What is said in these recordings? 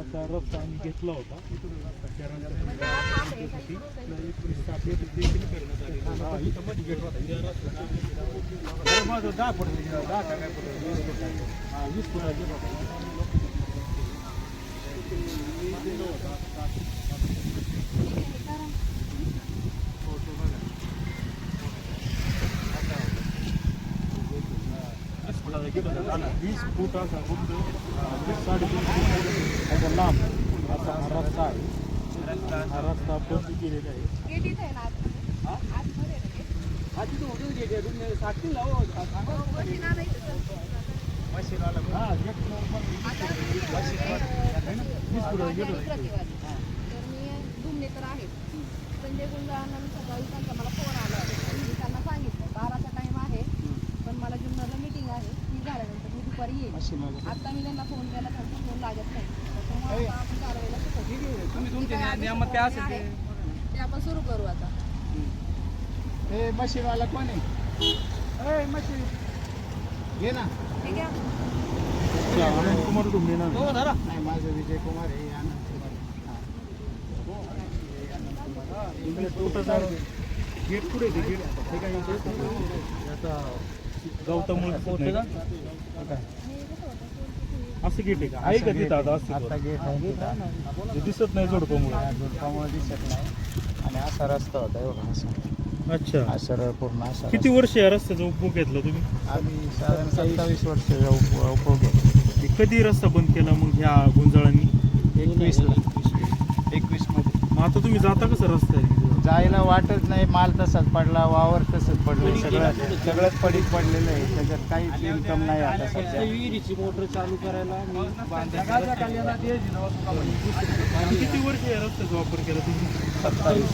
असा रस्ता आम्ही घेतला होता. त्यानंतर माझं 10 फूट 10 काय फूट 20 फुटाचे वीस फूट असा रुंद 3.5 फूट लांब असा हा रस्ता आहे. हा रस्ता बंद केलेला आहे. संजय गुंजाळांना सकाळी त्यांचा मला फोन आला. मी त्यांना सांगितलं 12चा टाइम आहे, पण मला जुन्नरला मीटिंग आहे, ती झाल्यानंतर मी दुपारी येईल. आता मी त्यांना फोन केला, त्यांचा फोन लागत नाही. त्याच्यामुळे आपण कारवाईला ते आपण सुरू करू आता. हे मशीनवाला कोण आहे? मशीन घे ना. ठीक आहे. अनंत कुमार डुंबे ना. नाही, माझं विजय कुमार आहे. गेट पुढे गेट हे काय आता गौतम असं गेट आहे का? आहे का तिथं आता? आता गेट आहे ते दिसत नाही जोडपामुळे. जोडपामुळे दिसत नाही. आणि असा रस्ता होता एवढा असा. अच्छा, असं पूर्ण असा. किती वर्ष या रस्त्याचा उपयोग घेतला तुम्ही? आम्ही साधारण 27 वर्षाचा उपयोग घेतला. कधी रस्ता बंद केला मग ह्या गुंजाळांनी? 21 मध्ये. मग आता तुम्ही जाता कसं रस्ता जायला वाटत नाही. माल तसाच पडला, वावर तसंच पडलं, सगळंच पडीक पडलेलं आहे. त्याच्यात काहीच इन्कम नाही आता सध्या. विहिरीची मोटर चालू करायला मी किती वर्ष या रस्त्याचा वापर केला तुम्ही? 27.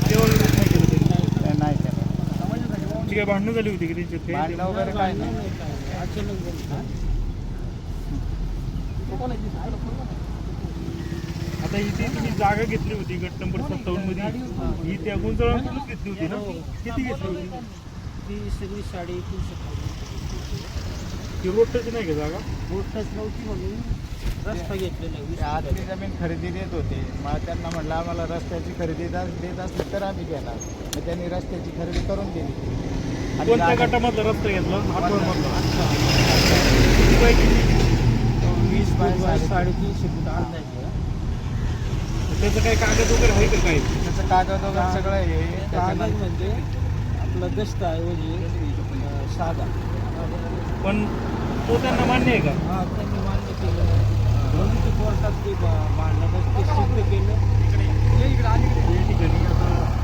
केवळ नाही केलं तरी? नाही केलं. तुमची काय भांडणं झाली होती की त्यांच्यात? भांडणं वगैरे काय नाही. आता इथे तुम्ही जागा घेतली होती गट नंबर 57 मध्ये, ही त्या गुंजाळांकडूनच घेतली होती ना? किती घेतली होती? ती सगळी 3.5 ती रोड टच नाही का जागा? बोट टच नव्हती म्हणून रस्ता घेतलेला आहे. आतली जमीन खरेदी देत होते. मग त्यांना म्हटलं आम्हाला रस्त्याची खरेदी देत असली तर आम्ही घेणार. मग त्यांनी रस्त्याची खरेदी करून दिली. कोणत्या गटामधला रस्ता घेतला? हातवरमधला. किती बाय किती? 20 बाय 3.5 फूट अंदाजे. त्याचं काही कागद वगैरे आहे का काही? त्याचं कागद वगैरे सगळं हे कागद म्हणजे आपला दस्तऐवजी साधा. पण तो त्यांना मान्य आहे का? हा, त्यांनी मान्य केलं म्हणून ते कोर्टात ते मांडलं ते सिद्ध केलं.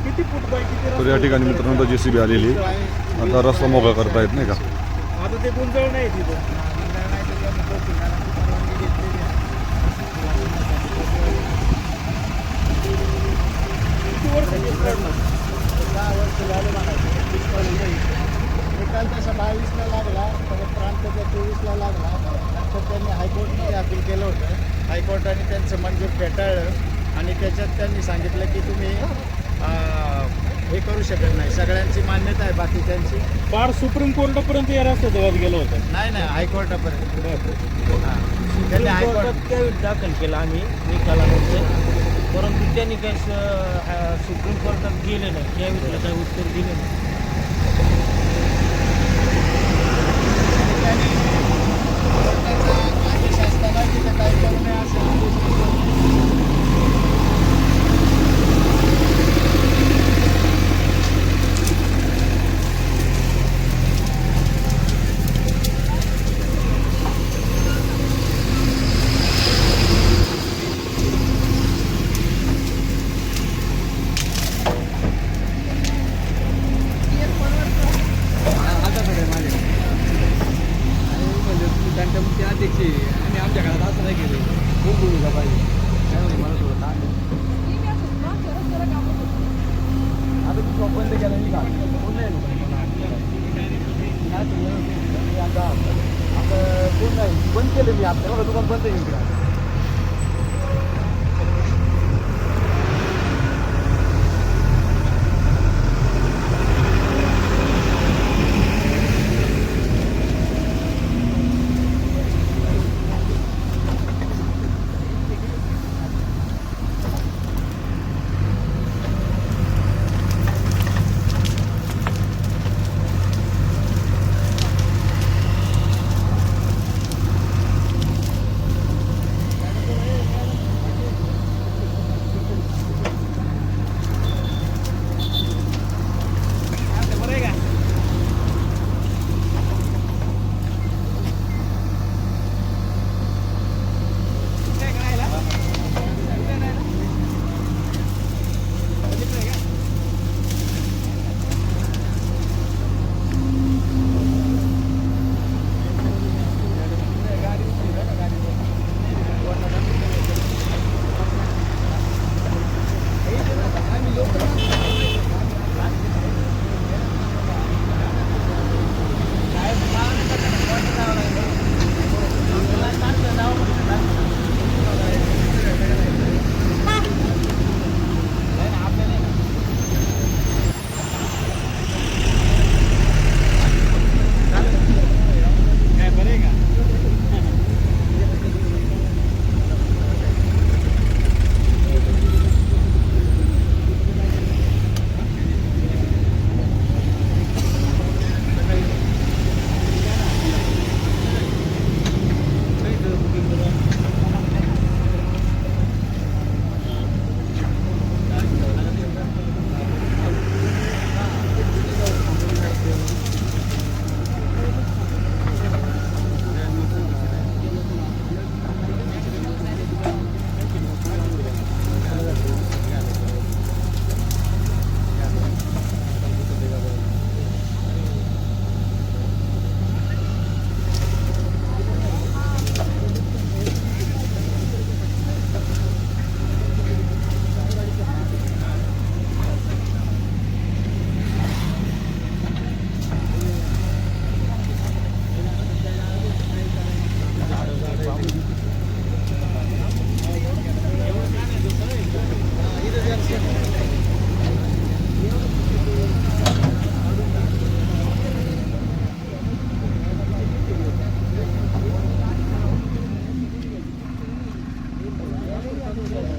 किती फूट बाय किती तर या ठिकाणी मित्रांनो JCB आलेली आता रस्ता मोकळा करतायत नाही का. आता ते गुंजाळ नाही तिथं. निकाल तसा 22ला लागला, परत प्रांताचा 24ला लागला. नंतर त्यांनी हायकोर्टमध्ये अपील केलं होतं. हायकोर्टाने त्यांचं मंजूर फेटाळलं आणि त्याच्यात त्यांनी सांगितलं की तुम्ही हे करू शकत नाही. सगळ्यांची मान्यता आहे बाकीच्यांची. फार सुप्रीम कोर्टापर्यंत या रस्त्याचा वाद गेला होता. नाही हायकोर्टापर्यंत. त्यांनी हायकोर्टात त्यावेळी दाखल केला आम्ही निकालानंतर, परंतु त्यांनी काही सुप्रीम कोर्टात गेले नाही. त्यावेळेला काही उत्तर दिले नाही. आदेश असताना तिथं काय करू नये असं आदेश. बंद केलं मी आपल्याला दुकान बंद आहे. आहे